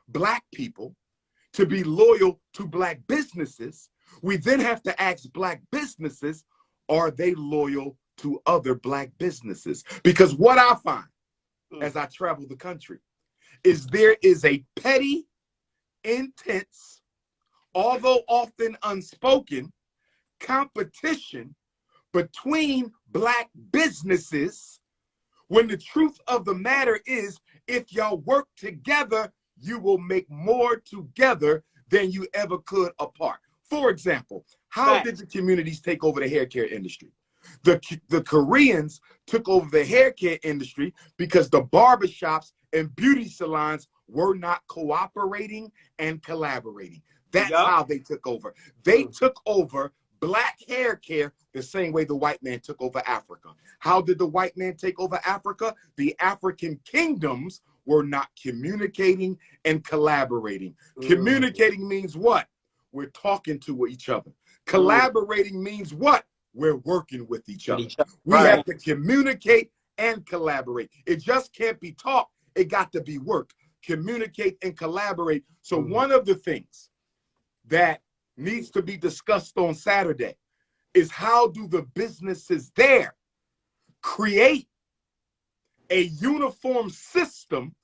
black people to be loyal to black businesses, we then have to ask black businesses, are they loyal to other black businesses? Because what I find as I travel the country is there is a petty, intense, although often unspoken, competition between black businesses, when the truth of the matter is, if y'all work together, you will make more together than you ever could apart. For example, how did the communities take over the hair care industry? The Koreans took over the hair care industry because the barbershops and beauty salons were not cooperating and collaborating. That's how they took over. They took over black hair care the same way the white man took over Africa. How did the white man take over Africa? The African kingdoms were not communicating and collaborating. Communicating means what? We're talking to each other. Collaborating means what? We're working with each other. We have to communicate and collaborate. It just can't be talk. It got to be work. Communicate and collaborate. So one of the things that needs to be discussed on Saturday is how do the businesses there create a uniform system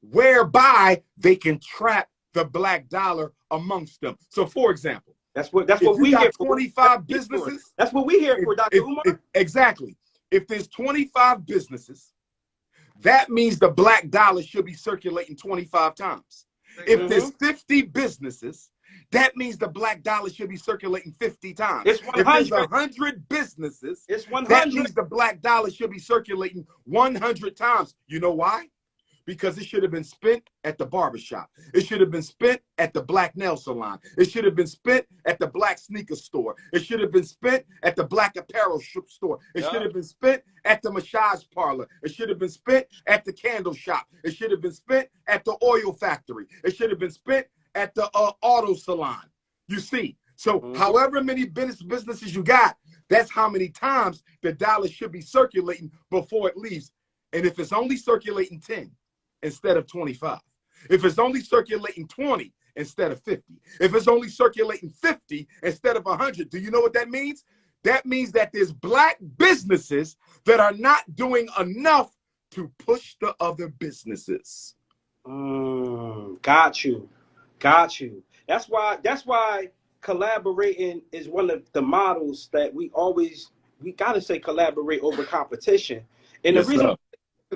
whereby they can trap the black dollar amongst them. So for example, that's what we hear for. 25 businesses. That's what we hear for, Dr. Umar. Exactly. If there's 25 businesses, that means the black dollar should be circulating 25 times. If there's 50 businesses, that means the black dollar should be circulating 50 times. It's 100. If there's 100 businesses, it's 100. That means the black dollar should be circulating 100 times. You know why? Because it should have been spent at the barbershop. It should have been spent at the black nail salon. It should have been spent at the black sneaker store. It should have been spent at the black apparel store. It should have been spent at the massage parlor. It should have been spent at the candle shop. It should have been spent at the oil factory. It should have been spent at the auto salon. You see, so however many businesses you got, that's how many times the dollar should be circulating before it leaves. And if it's only circulating 10 instead of 25, if it's only circulating 20 instead of 50, if it's only circulating 50 instead of 100, do you know what that means? That means that there's black businesses that are not doing enough to push the other businesses. Got you. That's why collaborating is one of the models that we gotta say collaborate over competition. And the reason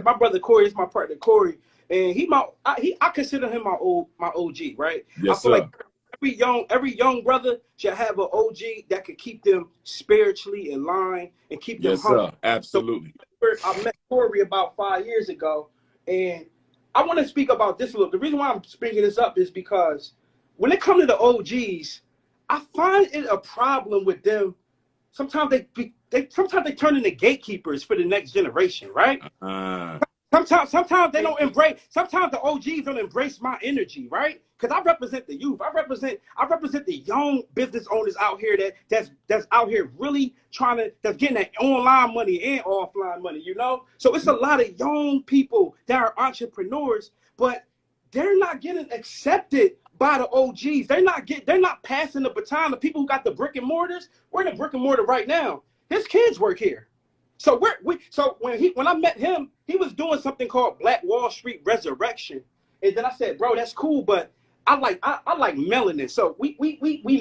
my brother Corey is my partner Corey, and I consider him my OG, right? Yes, I feel like every young brother should have an OG that could keep them spiritually in line and keep them humble. Sir. Absolutely. So I met Corey about 5 years ago, and I want to speak about this a little. The reason why I'm bringing this up is because when it comes to the OGs, I find it a problem with them. Sometimes they turn into gatekeepers for the next generation, right? Sometimes they don't embrace. Sometimes the OGs don't embrace my energy, right? Because I represent the youth. I represent the young business owners out here that's out here really that's getting that online money and offline money, you know? So it's a lot of young people that are entrepreneurs, but they're not getting accepted by the OGs. They're not passing the baton to people who got the brick and mortars. We're in the brick and mortar right now. His kids work here. So when I met him, he was doing something called Black Wall Street Resurrection. And then I said, bro, that's cool, but I like melanin. So we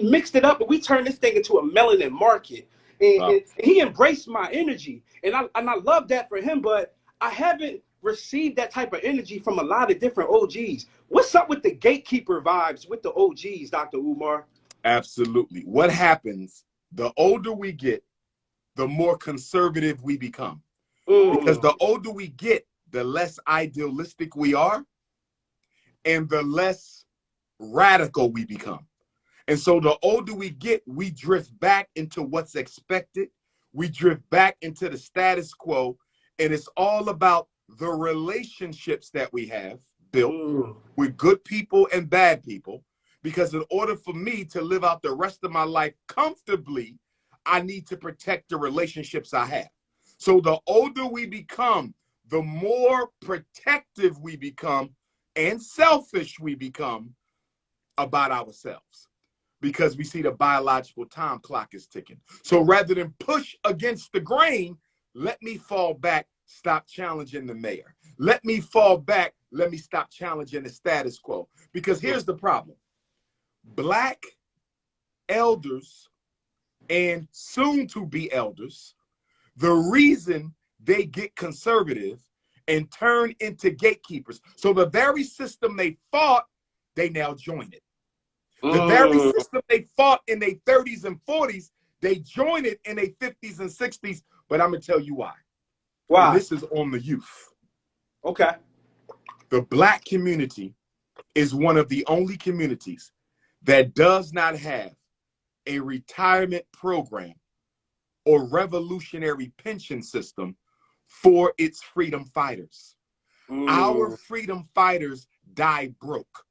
mixed it up and we turned this thing into a melanin market. And he embraced my energy. And I love that for him, but I haven't received that type of energy from a lot of different OGs. What's up with the gatekeeper vibes with the OGs, Dr. Umar? Absolutely. What happens, the older we get, the more conservative we become. Because the older we get, the less idealistic we are and the less radical we become. And so the older we get, we drift back into what's expected. We drift back into the status quo. And it's all about the relationships that we have built with good people and bad people. Because in order for me to live out the rest of my life comfortably, I need to protect the relationships I have. So the older we become, the more protective we become and selfish we become about ourselves, because we see the biological time clock is ticking. So rather than push against the grain, let me fall back, stop challenging the mayor. Let me fall back, let me stop challenging the status quo. Because here's the problem. Black elders and soon to be elders, the reason they get conservative and turn into gatekeepers. So the very system they fought, they now join it. The very system they fought in their 30s and 40s, they join it in their 50s and 60s. But I'm going to tell you why. Why? And this is on the youth. Okay. The Black community is one of the only communities that does not have a retirement program or revolutionary pension system for its freedom fighters. Our freedom fighters die broke.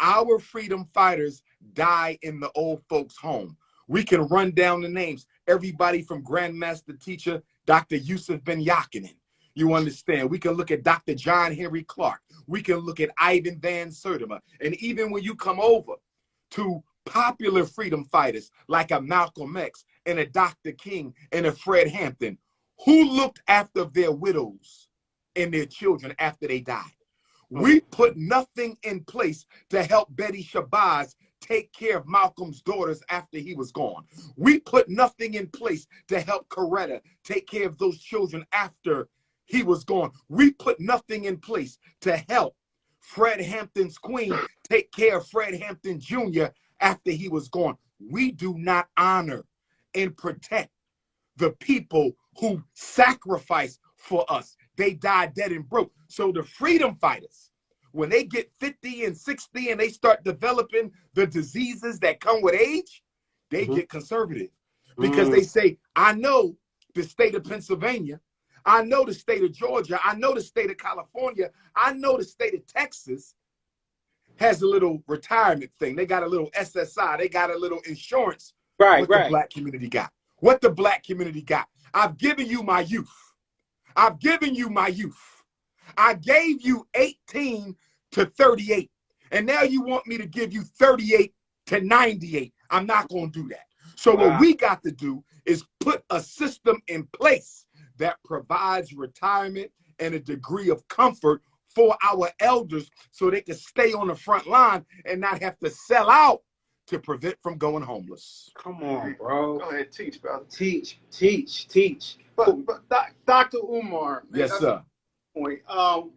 Our freedom fighters die in the old folks' home. We can run down the names. Everybody from Grandmaster Teacher Dr. Yusuf Ben Yakinen. You understand? We can look at Dr. John Henry Clark. We can look at Ivan Van Sertima. And even when you come over to popular freedom fighters like a Malcolm X and a Dr. King and a Fred Hampton, who looked after their widows and their children after they died? We put nothing in place to help Betty Shabazz take care of Malcolm's daughters after he was gone. We put nothing in place to help Coretta take care of those children after he was gone. We put nothing in place to help Fred Hampton's queen take care of Fred Hampton Jr. after he was gone. We do not honor and protect the people who sacrificed for us. They died dead and broke. So the freedom fighters, when they get 50 and 60 and they start developing the diseases that come with age, they get conservative because they say, I know the state of Pennsylvania, I know the state of Georgia, I know the state of California, I know the state of Texas has a little retirement thing. They got a little SSI, they got a little insurance. What the Black community got. What the Black community got. I've given you my youth. I've given you my youth. I gave you 18 to 38. And now you want me to give you 38 to 98. I'm not going to do that. So what we got to do is put a system in place that provides retirement and a degree of comfort for our elders so they can stay on the front line and not have to sell out to prevent from going homeless. Come on, bro. Go ahead, teach, brother. Teach. But Dr. Umar, man, yes, sir. Point.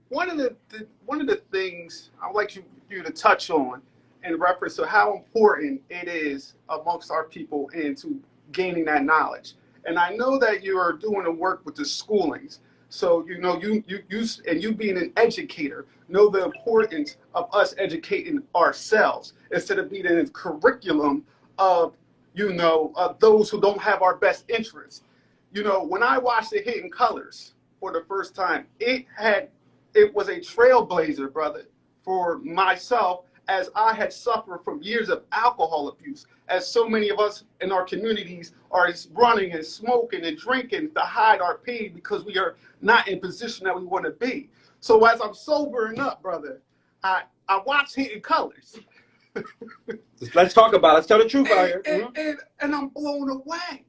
One of the things I would like you to touch on in reference to how important it is amongst our people into gaining that knowledge. And I know that you are doing the work with the schoolings. So you know you being an educator know the importance of us educating ourselves instead of being in the curriculum of those who don't have our best interests. You know, when I watched The Hidden Colors for the first time, it was a trailblazer, brother, for myself, as I had suffered from years of alcohol abuse, as so many of us in our communities are running and smoking and drinking to hide our pain because we are not in position that we want to be. So as I'm sobering up, brother, I watch Hidden Colors. Let's talk about it. Let's tell the truth out here. And I'm blown away.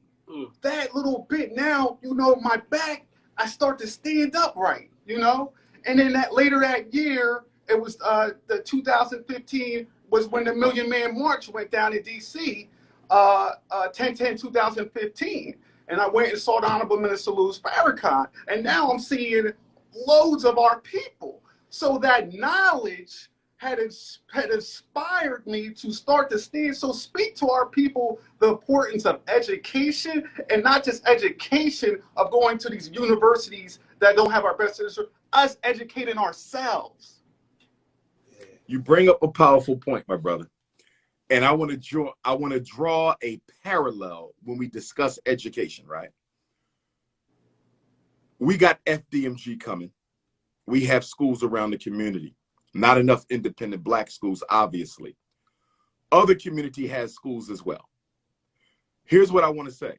That little bit now, my back, I start to stand up right, And then later that year, it was the 2015 was when the Million Man March went down in D.C., 10/10/2015. And I went and saw the Honorable Minister Louis Farrakhan. And now I'm seeing loads of our people. So that knowledge had inspired me to start to stand. So speak to our people the importance of education, and not just education of going to these universities that don't have our best interest, us educating ourselves. You bring up a powerful point, my brother. And I want to draw a parallel when we discuss education, right? We got FDMG coming. We have schools around the community. Not enough independent Black schools, obviously. Other community has schools as well. Here's what I want to say.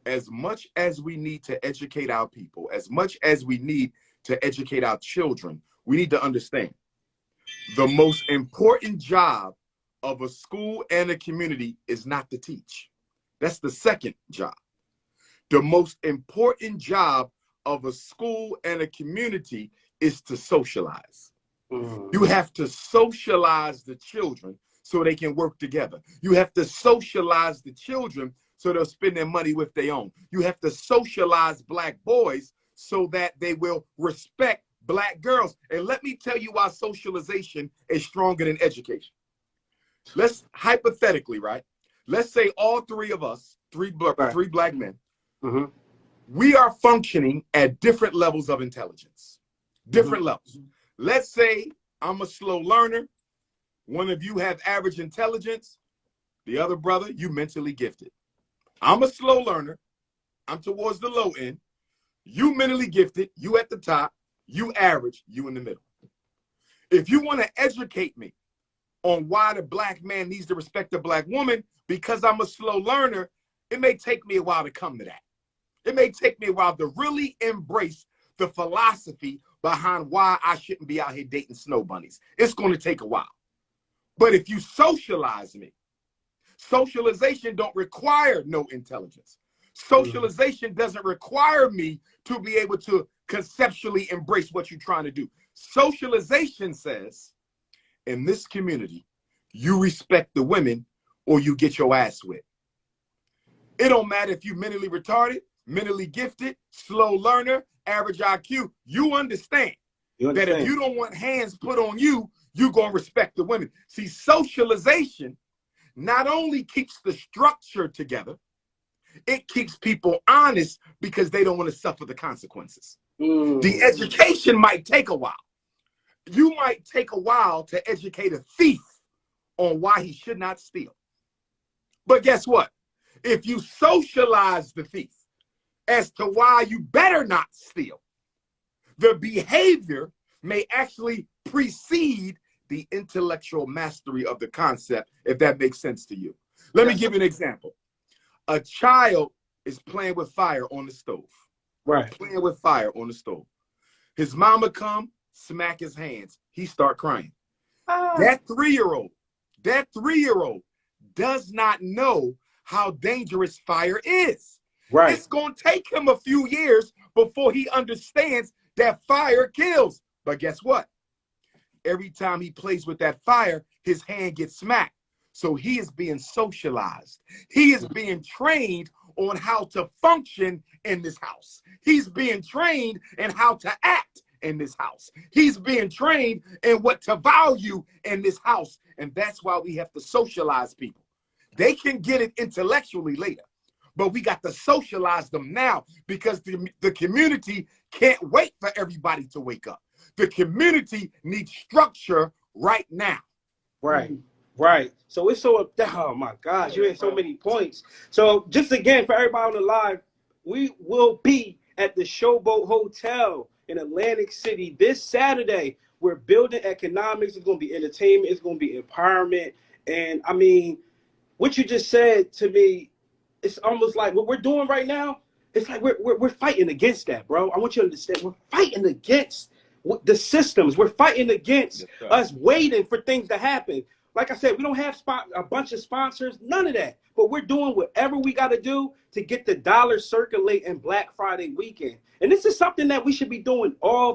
As much as we need to educate our people, as much as we need to educate our children, we need to understand The most important job of a school and a community is not to teach. That's the second job. The most important job of a school and a community is to socialize. You have to socialize the children so they can work together. You have to socialize the children so they'll spend their money with their own. You have to socialize Black boys so that they will respect Black girls. And let me tell you why socialization is stronger than education. Let's hypothetically, right? Let's say all three of us, three Black men, we are functioning at different levels of intelligence, different levels. Let's say I'm a slow learner. One of you have average intelligence. The other brother, you mentally gifted. I'm a slow learner. I'm towards the low end. You mentally gifted, you at the top, you average, you in the middle. If you want to educate me on why the Black man needs to respect the Black woman because I'm a slow learner, it may take me a while to come to that. It may take me a while to really embrace the philosophy behind why I shouldn't be out here dating snow bunnies. It's going to take a while. But if you socialize me, socialization don't require no intelligence. Socialization doesn't require me to be able to conceptually embrace what you're trying to do. Socialization says, in this community, you respect the women or you get your ass whipped. It don't matter if you're mentally retarded, mentally gifted, slow learner, average IQ. You understand that if you don't want hands put on you, you're going to respect the women. See, socialization not only keeps the structure together, it keeps people honest because they don't want to suffer the consequences. The education might take a while. You might take a while to educate a thief on why he should not steal. But guess what? If you socialize the thief as to why you better not steal, the behavior may actually precede the intellectual mastery of the concept, if that makes sense to you. Let me give you an example. A child is playing with fire on the stove. Right. Playing with fire on the stove. His mama come, smack his hands. He start crying. That three-year-old does not know how dangerous fire is. Right. It's going to take him a few years before he understands that fire kills. But guess what? Every time he plays with that fire, his hand gets smacked. So he is being socialized. He is being trained on how to function in this house. He's being trained in how to act in this house. He's being trained in what to value in this house. And that's why we have to socialize people. They can get it intellectually later, but we got to socialize them now because the community can't wait for everybody to wake up. The community needs structure right now. Right. Right. So it's so, oh my gosh, you had so many points. So just again, for everybody on the live, we will be at the Showboat Hotel in Atlantic City this Saturday. We're building economics. It's going to be entertainment. It's going to be empowerment. And I mean, what you just said to me, it's almost like what we're doing right now. It's like we're fighting against that, bro. I want you to understand. We're fighting against the systems. We're fighting against us waiting for things to happen. Like I said, we don't have a bunch of sponsors, none of that. But we're doing whatever we got to do to get the dollar circulating Black Friday weekend. And this is something that we should be doing all